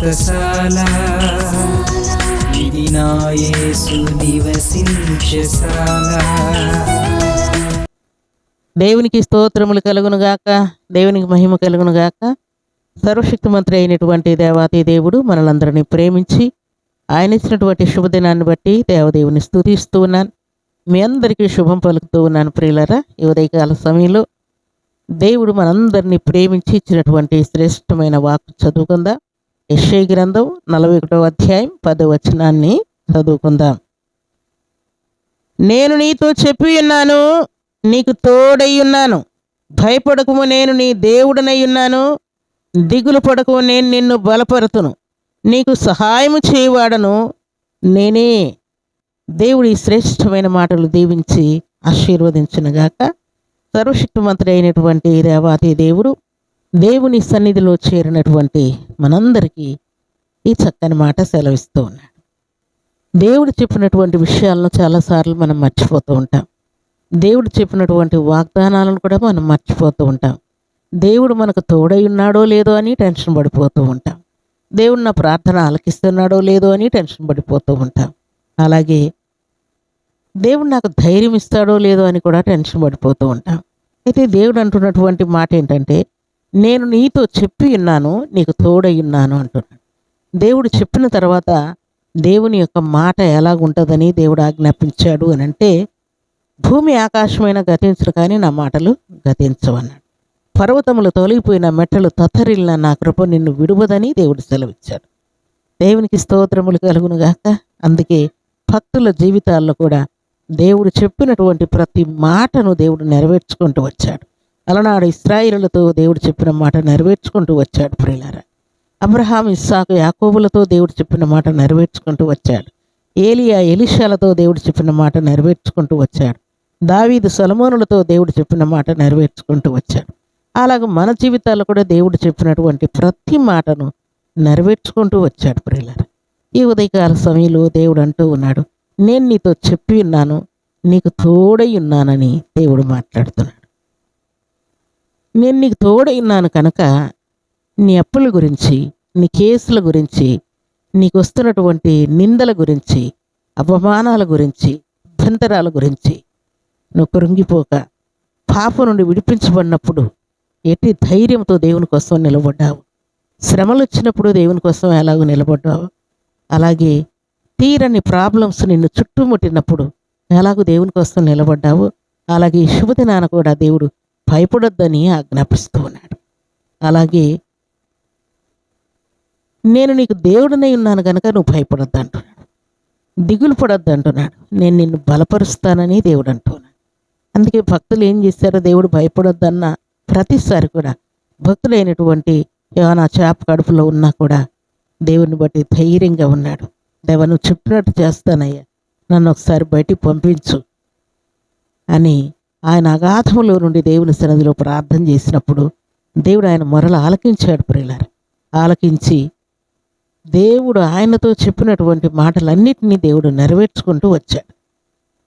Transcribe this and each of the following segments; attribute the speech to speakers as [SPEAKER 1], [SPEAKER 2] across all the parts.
[SPEAKER 1] వ్రతశాల ఇది నా యేసు నివసించశాల.
[SPEAKER 2] దేవునికి స్తోత్రములు కలుగును గాక, దేవునికి మహిమ కలుగును గాక. సర్వశక్తిమంతుడు అయినటువంటి దేవాతి దేవుడు మనలందరినీ ప్రేమించి ఆయన ఇచ్చినటువంటి శుభదినాన్ని బట్టి దేవదేవుని స్తుతిస్తూ ఉన్నాను. మీ అందరికీ శుభం పలుకుతూ ఉన్నాను. ప్రియులరా, ఈ ఉదయకాల సమయంలో దేవుడు మనందరినీ ప్రేమించి ఇచ్చినటువంటి శ్రేష్టమైన వాక్కు చదువుకుందాం. యెషయా గ్రంథం 41వ అధ్యాయం 10వ వచనాన్ని చదువుకుందాం. నేను నీతో చెప్పి ఉన్నాను, నీకు తోడై ఉన్నాను, భయపడకము, నేను నీ దేవుడనై ఉన్నాను, దిగులు పడకము, నేను నిన్ను బలపరుతును, నీకు సహాయము చేయవాడను నేనే. దేవుడి శ్రేష్టమైన మాటలు దీవించి ఆశీర్వదించునుగాక. సర్వశక్తిమంతుడు అయినటువంటి దేవాతి దేవుడు దేవుని సన్నిధిలో చేరినటువంటి మనందరికీ ఈ చక్కని మాట సెలవిస్తూ ఉన్నాడు. దేవుడు చెప్పినటువంటి విషయాలను చాలాసార్లు మనం మర్చిపోతూ ఉంటాం. దేవుడు చెప్పినటువంటి వాగ్దానాలను కూడా మనం మర్చిపోతూ ఉంటాం. దేవుడు మనకు తోడై ఉన్నాడో లేదో అని టెన్షన్ పడిపోతూ ఉంటాం. దేవుడు నా ప్రార్థన ఆలకిస్తున్నాడో లేదో అని టెన్షన్ పడిపోతూ ఉంటాం. అలాగే దేవుడు నాకు ధైర్యం ఇస్తాడో లేదో అని కూడా టెన్షన్ పడిపోతూ ఉంటాం. అయితే దేవుడు అంటున్నటువంటి మాట ఏంటంటే, నేను నీతో చెప్పి ఉన్నాను, నీకు తోడై ఉన్నాను అంటున్నాడు. దేవుడు చెప్పిన తర్వాత దేవుని యొక్క మాట ఎలాగుంటుందని దేవుడు ఆజ్ఞాపించాడు అని అంటే, భూమి ఆకాశమైన గతించరు కానీ నా మాటలు గతించవన్నాడు. పర్వతములు తొలగిపోయిన మెట్టలు తత్తరిల్లిన నా కృప నిన్ను విడువదని దేవుడు సెలవిచ్చాడు. దేవునికి స్తోత్రములు కలుగునుగాక. అందుకే భక్తుల జీవితాల్లో కూడా దేవుడు చెప్పినటువంటి ప్రతి మాటను దేవుడు నెరవేర్చుకుంటూ వచ్చాడు. అలనాడు ఇశ్రాయేలులతో దేవుడు చెప్పిన మాట నెరవేర్చుకుంటూ వచ్చాడు. ప్రియులారా, అబ్రహాం, ఇస్సాకు, యాకోబులతో దేవుడు చెప్పిన మాట నెరవేర్చుకుంటూ వచ్చాడు. ఏలియా, ఎలీషాలతో దేవుడు చెప్పిన మాట నెరవేర్చుకుంటూ వచ్చాడు. దావీదు, సొలొమోనులతో దేవుడు చెప్పిన మాట నెరవేర్చుకుంటూ వచ్చాడు. అలాగే మన జీవితాల్లో కూడా దేవుడు చెప్పినటువంటి ప్రతి మాటను నెరవేర్చుకుంటూ వచ్చాడు. ప్రియులారా, ఈ ఉదయకాల సమయంలో దేవుడు అంటూ ఉన్నాడు, నేను నీతో చెప్పి ఉన్నాను, నీకు తోడై ఉన్నానని దేవుడు మాట్లాడుతున్నాడు. నేను నీకు తోడై ఉన్నాను కనుక నీ అప్పుల గురించి, నీ కేసుల గురించి, నీకు వస్తున్నటువంటి నిందల గురించి, అపమానాల గురించి, అభ్యంతరాల గురించి నువ్వు కృంగిపోక, పాపం నుండి విడిపించబడినప్పుడు ఎట్టి ధైర్యంతో దేవుని కోసం నిలబడ్డావు, శ్రమలు వచ్చినప్పుడు దేవుని కోసం ఎలాగో నిలబడ్డావు, అలాగే తీరని ప్రాబ్లమ్స్ నిన్ను చుట్టుముట్టినప్పుడు ఎలాగో దేవుని కోసం నిలబడ్డావు, అలాగే ఈ శుభదినాన కూడా దేవుడు భయపడొద్దని ఆజ్ఞాపిస్తూ ఉన్నాడు. అలాగే నేను నీకు దేవుడినై ఉన్నాను కనుక నువ్వు భయపడొద్దు అంటున్నాడు, దిగులు పడొద్దు అంటున్నాడు, నేను నిన్ను బలపరుస్తానని దేవుడు అంటున్నాడు. అందుకే భక్తులు ఏం చేశారో, దేవుడు భయపడొద్దన్న ప్రతిసారి కూడా భక్తులైనటువంటి యోనా చేప కడుపులో ఉన్నా కూడా దేవుని బట్టి ధైర్యంగా ఉన్నాడు. దేవా, నువ్వు చెప్పినట్టు చేస్తానయ్యా, నన్ను ఒకసారి బయటికి పంపించు అని ఆయన అగాధములో నుండి దేవుని సన్నిధిలో ప్రార్థన చేసినప్పుడు దేవుడు ఆయన మొరలు ఆలకించాడు. ప్రియులారా, ఆలకించి దేవుడు ఆయనతో చెప్పినటువంటి మాటలన్నిటినీ దేవుడు నెరవేర్చుకుంటూ వచ్చాడు.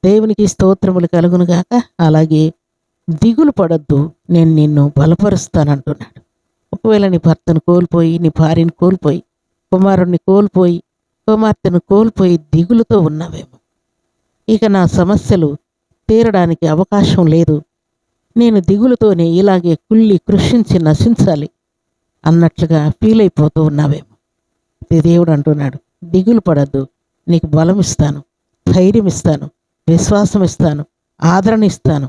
[SPEAKER 2] దేవునికి స్తోత్రములు కలుగునుగాక. అలాగే దిగులు పడొద్దు, నేను నిన్ను బలపరుస్తానంటున్నాడు. ఒకవేళ నీ భర్తను కోల్పోయి, నీ భార్యను కోల్పోయి, కుమారుణ్ణి కోల్పోయి, కుమార్తెను కోల్పోయి దిగులుతో ఉన్నావేమో, ఇక నా సమస్యలు తీరడానికి అవకాశం లేదు, నేను దిగులుతోనే ఇలాగే కుళ్ళి కృషించి నశించాలి అన్నట్లుగా ఫీల్ అయిపోతూ ఉన్నావేమో. దేవుడు అంటున్నాడు, దిగులు పడద్దు, నీకు బలం ఇస్తాను, ధైర్యం ఇస్తాను, విశ్వాసం ఇస్తాను, ఆదరణ ఇస్తాను,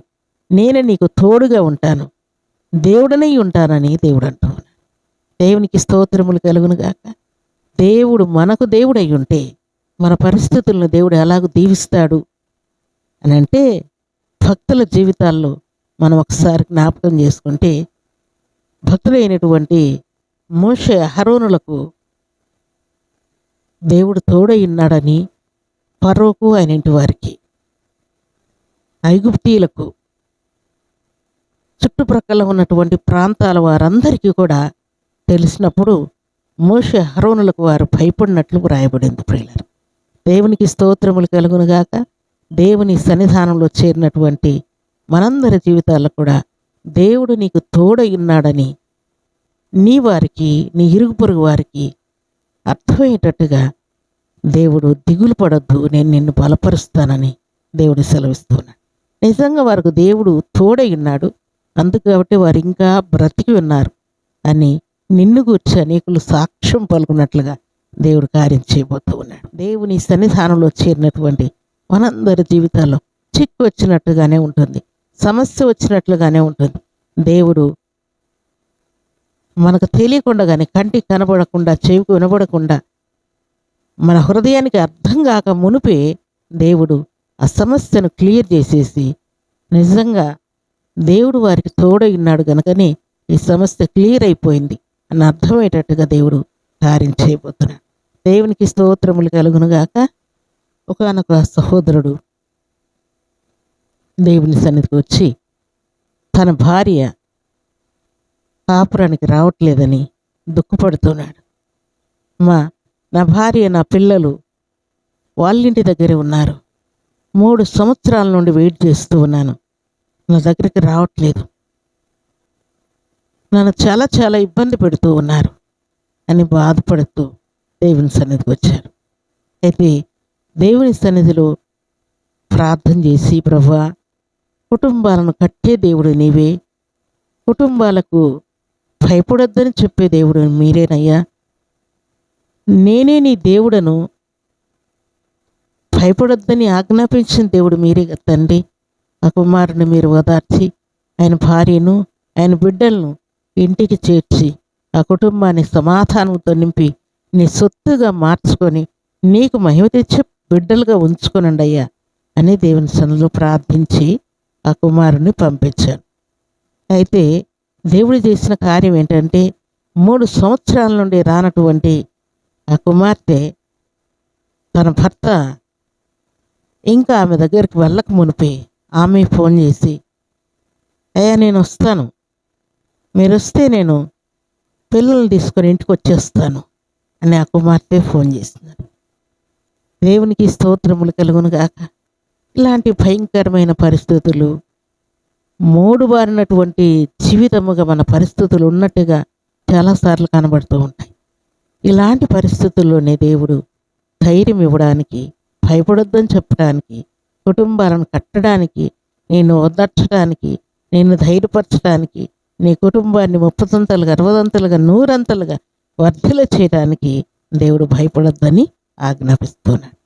[SPEAKER 2] నేనే నీకు తోడుగా ఉంటాను, దేవుడనై ఉంటానని దేవుడు అంటున్నాడు. దేవునికి స్తోత్రములు కలుగునుగాక. దేవుడు మనకు దేవుడై ఉంటే మన పరిస్థితులను దేవుడు ఎలాగో దీవిస్తాడు అని అంటే, భక్తుల జీవితాల్లో మనం ఒకసారి జ్ఞాపకం చేసుకుంటే, భక్తులైనటువంటి మోషే, అహరోనులకు దేవుడు తోడై ఉన్నాడని ఫరోకు, ఆయన ఇంటి వారికి, ఐగుప్తీయులకు, చుట్టుప్రక్కల ఉన్నటువంటి ప్రాంతాల వారందరికీ కూడా తెలిసినప్పుడు మోషే, అహరోనులకు వారు భయపడినట్లు వ్రాయబడింది. ప్రియులారా, దేవునికి స్తోత్రములు కలుగునుగాక. దేవుని సన్నిధానంలో చేరినటువంటి మనందరి జీవితాల్లో కూడా దేవుడు నీకు తోడై ఉన్నాడని నీ వారికి, నీ ఇరుగు పొరుగు వారికి అర్థమయ్యేటట్టుగా దేవుడు దిగులు పడొద్దు, నేను నిన్ను బలపరుస్తానని దేవుడు సెలవిస్తున్నాడు. నిజంగా వారికి దేవుడు తోడై ఉన్నాడు, అందుకు కాబట్టి వారు ఇంకా బ్రతికి ఉన్నారు అని నిన్ను గూర్చి అనేకులు సాక్ష్యం పలుకున్నట్లుగా దేవుడు కార్యం చేయబోతూ ఉన్నాడు. దేవుని సన్నిధానంలో చేరినటువంటి మనందరి జీవితాల్లో చిక్కు వచ్చినట్టుగానే ఉంటుంది, సమస్య వచ్చినట్లుగానే ఉంటుంది. దేవుడు మనకు తెలియకుండా కానీ, కంటికి కనబడకుండా, చెవికి వినబడకుండా, మన హృదయానికి అర్థం కాక మునిపే దేవుడు ఆ సమస్యను క్లియర్ చేసేసి, నిజంగా దేవుడు వారికి తోడై ఉన్నాడు కనుకనే ఈ సమస్య క్లియర్ అయిపోయింది అని అర్థమయ్యేటట్టుగా దేవుడు కార్యం చేయబోతున్నాడు. దేవునికి స్తోత్రములు కలుగునుగాక. ఒకానొక సహోదరుడు దేవుని సన్నిధికి వచ్చి తన భార్య కాపురానికి రావట్లేదని దుఃఖపడుతున్నాడు. నా భార్య, నా పిల్లలు వాళ్ళింటి దగ్గరే ఉన్నారు, 3 సంవత్సరాల నుండి వెయిట్ చేస్తూ ఉన్నాను, నా దగ్గరికి రావట్లేదు, నన్ను చాలా చాలా ఇబ్బంది పెడుతూ ఉన్నారు అని బాధపడుతూ దేవుని సన్నిధికి వచ్చారు. అయితే దేవుని సన్నిధిలో ప్రార్థన చేసి, ప్రభువా, కుటుంబాలను కట్టే దేవుడు నీవే, కుటుంబాలకు భయపడొద్దని చెప్పే దేవుడు మీరేనయ్యా, నేనే నీ దేవుడను, భయపడొద్దని ఆజ్ఞాపించిన దేవుడు మీరే కదా తండ్రి. ఆ కుమారుని మీరు ఓదార్చి ఆయన భార్యను, ఆయన బిడ్డలను ఇంటికి చేర్చి ఆ కుటుంబాన్ని సమాధానంతో నింపి నీ సొత్తుగా మార్చుకొని నీకు మహిమ తెచ్చే బిడ్డలుగా ఉంచుకోనండి అయ్యా అని దేవుని సన్నిధిలో ప్రార్థించి ఆ కుమారుని పంపించాను. అయితే దేవుడు చేసిన కార్యం ఏంటంటే, 3 సంవత్సరాల నుండి రానటువంటి ఆ కుమార్తె తన భర్త ఇంకా ఆమె దగ్గరికి వెళ్ళక మునిపే ఆమె ఫోన్ చేసి, అయ్యా నేను వస్తాను, మీరు వస్తే నేను పిల్లల్ని తీసుకొని ఇంటికి వచ్చేస్తాను అని ఆ కుమార్తె ఫోన్ చేస్తున్నారు. దేవునికి స్తోత్రములు కలుగును గాక. ఇలాంటి భయంకరమైన పరిస్థితులు, మూడుబారినటువంటి జీవితముగా మన పరిస్థితులు ఉన్నట్టుగా చాలాసార్లు కనబడుతూ ఉంటాయి. ఇలాంటి పరిస్థితుల్లోనే దేవుడు ధైర్యం ఇవ్వడానికి, భయపడొద్దని చెప్పడానికి, కుటుంబాలను కట్టడానికి, నేను ఓదార్చడానికి, నేను ధైర్యపరచడానికి, నీ కుటుంబాన్ని 30 60 100 వర్ధిల చేయడానికి దేవుడు భయపడొద్దని ఆజ్ఞాపిస్తున్నాడు.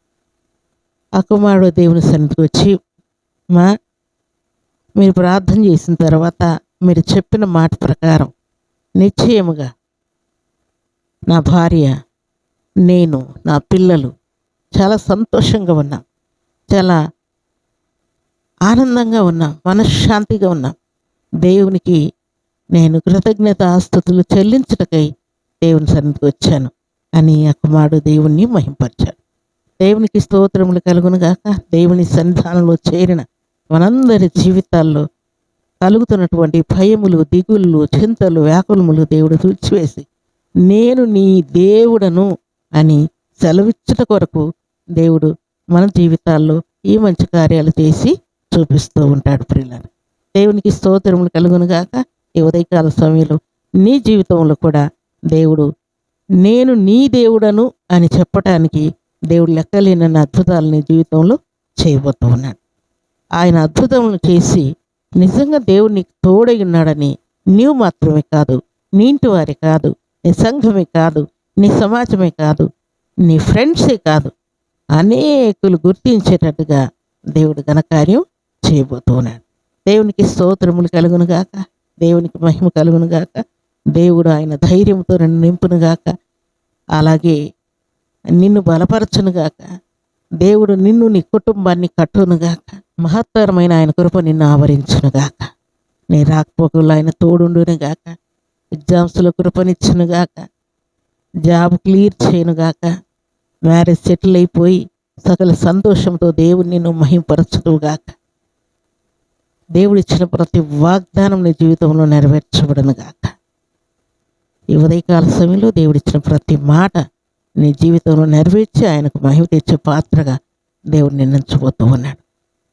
[SPEAKER 2] ఆ కుమారుడు దేవుని సన్నిధికి వచ్చి, మీరు ప్రార్థన చేసిన తర్వాత మీరు చెప్పిన మాట ప్రకారం నిశ్చయముగా నా భార్య, నేను, నా పిల్లలు చాలా సంతోషంగా ఉన్నాం, చాలా ఆనందంగా ఉన్నాం, మనశ్శాంతిగా ఉన్నాం. దేవునికి నేను కృతజ్ఞతాస్తుతులు చెల్లించుటకై దేవుని సన్నిధికి వచ్చాను అని ఆ కుమారుడు దేవుణ్ణి మహింపరిచాడు. దేవునికి స్తోత్రములు కలుగును గాక. దేవుని సన్నిధానంలో చేరిన మనందరి జీవితాల్లో కలుగుతున్నటువంటి భయములు, దిగుళ్ళు, చింతలు, వ్యాకులములు దేవుడు తుడిచివేసి, నేను నీ దేవుడను అని సెలవిచ్చుట కొరకు దేవుడు మన జీవితాల్లో ఈ మంచి కార్యాలు చేసి చూపిస్తూ ఉంటాడు. ప్రియులారా, దేవునికి స్తోత్రములు కలుగును గాక. ఈ ఉదయకాల సమయంలో నీ జీవితంలో కూడా దేవుడు నేను నీ దేవుడను అని చెప్పటానికి దేవుడు లెక్కలేనన్న అద్భుతాలు నీ జీవితంలో చేయబోతూ ఉన్నాడు. ఆయన అద్భుతములను చేసి నిజంగా దేవుడు నీకు తోడై ఉన్నాడని నీవు మాత్రమే కాదు, నీ ఇంటి వారే కాదు, నీ సంఘమే కాదు, నీ సమాజమే కాదు, నీ ఫ్రెండ్సే కాదు, అనేకులు గుర్తించేటట్టుగా దేవుడు ఘనకార్యం చేయబోతూ ఉన్నాడు. దేవునికి స్తోత్రములు కలుగును గాక. దేవునికి మహిమ కలుగును గాక. దేవుడు ఆయన ధైర్యంతో నన్ను నింపును గాక. అలాగే నిన్ను బలపరచును గాక. దేవుడు నిన్ను, నీ కుటుంబాన్ని కట్టును గాక. మహత్తరమైన ఆయన కృప నిన్ను ఆవరించును గాక. నీ రాకపోకల్లో ఆయన తోడుండును గాక. ఎగ్జామ్స్లో కృపనిచ్చును గాక. జాబ్ క్లియర్ చేయను గాక. మ్యారేజ్ సెటిల్ అయిపోయి సకల సంతోషంతో దేవుడు నిన్ను మహింపరచును గాక. దేవుడిచ్చిన ప్రతి వాగ్దానం నీ జీవితంలో నెరవేర్చబడను గాక. ఈ ఉదయకాల సమయంలో దేవుడిచ్చిన ప్రతి మాట నీ జీవితంలో నెరవేర్చి ఆయనకు మహిమ తెచ్చే పాత్రగా దేవుడు నిర్ణయించబోతూ ఉన్నాడు.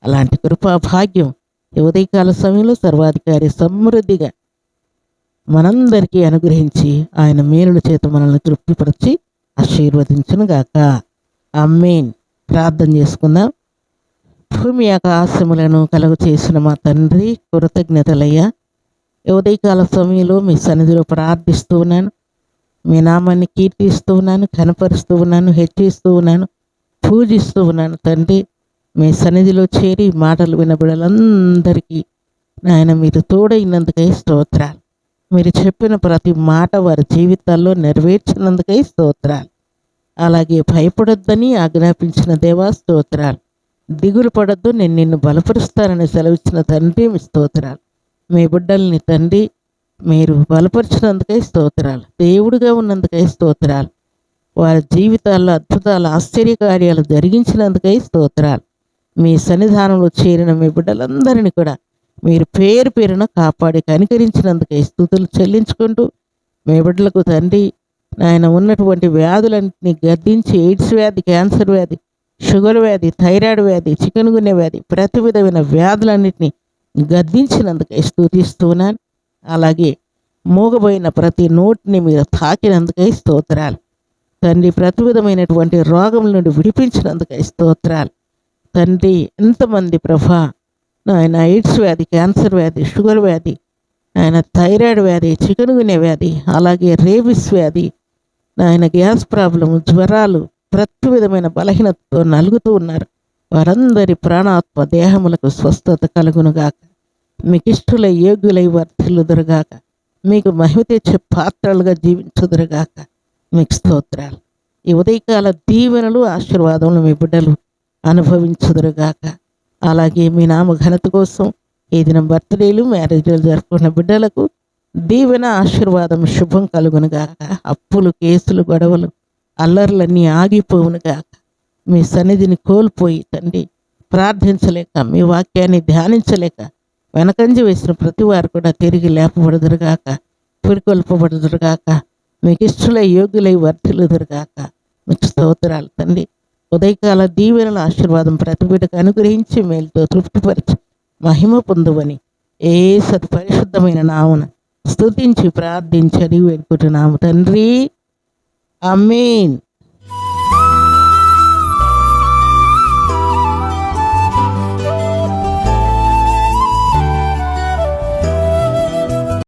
[SPEAKER 2] అలాంటి కృపా భాగ్యం ఈ ఉదయకాల సమయంలో సర్వాధికారి సమృద్ధిగా మనందరికీ అనుగ్రహించి ఆయన మేలుల చేత మనల్ని తృప్తిపరిచి ఆశీర్వదించును గాక. ఆమేన్. ప్రార్థన చేసుకుందాం. భూమి ఆకాశములను కలుగు చేసిన మా తండ్రి, కృతజ్ఞతలయ్యా. ఉదయకాల సమయంలో మీ సన్నిధిలో ప్రార్థిస్తూ ఉన్నాను. మీ నామాన్ని కీర్తిస్తూ ఉన్నాను, కనపరుస్తూ ఉన్నాను, హెచ్చిస్తూ ఉన్నాను, పూజిస్తూ ఉన్నాను తండ్రి. మీ సన్నిధిలో చేరి మాటలు వినబడాలందరికీ నాయన మీరు తోడైనందుకై స్తోత్రాలు. మీరు చెప్పిన ప్రతి మాట వారి జీవితాల్లో నెరవేర్చినందుకై స్తోత్రాలు. అలాగే భయపడొద్దని ఆజ్ఞాపించిన దేవా స్తోత్రాలు. దిగులు పడొద్దు, నేను నిన్ను బలపరుస్తానని సెలవిచ్చిన తండ్రి మీ స్తోత్రాలు. మీ బిడ్డల్ని తండ్రి మీరు బలపరిచినందుకై స్తోత్రాలు. దేవుడిగా ఉన్నందుకై స్తోత్రాలు. వారి జీవితాల్లో అద్భుతాలు, ఆశ్చర్యకార్యాలు జరిగించినందుకై స్తోత్రాలు. మీ సన్నిధానంలో చేరిన మీ బిడ్డలందరినీ కూడా మీరు పేరు పేరున కాపాడి కనికరించినందుకై స్తుతులు చెల్లించుకుంటూ, మీ బిడ్డలకు తండ్రి నాయన ఉన్నటువంటి వ్యాధులన్నింటినీ గద్దించి, ఎయిడ్స్ వ్యాధి, క్యాన్సర్ వ్యాధి, షుగర్ వ్యాధి, థైరాయిడ్ వ్యాధి, చికెన్గున్యా వ్యాధి, ప్రతి విధమైన వ్యాధులన్నింటినీ గద్దించినందుకై స్తుతిస్తున్నాను. అలాగే మూగబోయిన ప్రతి నోటిని మీరు తాకినందుకై స్తోత్రాలు తండ్రి. ప్రతి విధమైనటువంటి రోగముల నుండి విడిపించినందుకై స్తోత్రాలు తండ్రి. ఎంతమంది ప్రభా నాయన ఎయిడ్స్ వ్యాధి, క్యాన్సర్ వ్యాధి, షుగర్ వ్యాధి, ఆయన థైరాయిడ్ వ్యాధి, చికెన్గున్యా వ్యాధి, అలాగే రేబిస్ వ్యాధి, నాయన గ్యాస్ ప్రాబ్లము, జ్వరాలు, ప్రతి విధమైన బలహీనతతో నలుగుతూ ఉన్నారు. వారందరి ప్రాణాత్మ దేహములకు స్వస్థత కలుగునుగాక. మీకు ఇష్టలై యోగ్యులై వర్ధిల్లుదురుగాక. మీకు మహిమ తెచ్చే పాత్రలుగా జీవించుదురుగాక. మీకు స్తోత్రాలు. ఈ ఉదయకాల దీవెనలు, ఆశీర్వాదములు మీ బిడ్డలు అనుభవించుదురుగాక. అలాగే మీ నామ ఘనత కోసం ఈ దినం బర్త్డేలు, మ్యారేజ్లు జరుపుకున్న బిడ్డలకు దీవెన, ఆశీర్వాదం, శుభం కలుగునుగాక. అప్పులు, కేసులు, గొడవలు, అల్లర్లన్నీ ఆగిపోవునుగాక. మీ సన్నిధిని కోల్పోయి తండ్రి ప్రార్థించలేక, మీ వాక్యాన్ని ధ్యానించలేక వెనకంజ వేసిన ప్రతి వారు కూడా తిరిగి లేపబడుదురుగాక, పురికొల్పబడుదురుగాక. మీకు ఇష్టలై యోగ్యులై వర్ధిల్లుదురుగాక. మీకు స్తోత్రాలు తండ్రి. ఉదయకాల దీవెనల ఆశీర్వాదం ప్రతి బిడ్డకు అనుగ్రహించి మేలుతో తృప్తిపరిచి మహిమ పొందువని యేసు పరిశుద్ధమైన నామమున స్తుతించి ప్రార్థించని వేడుకుంటున్నాము తండ్రి. ఆమేన్.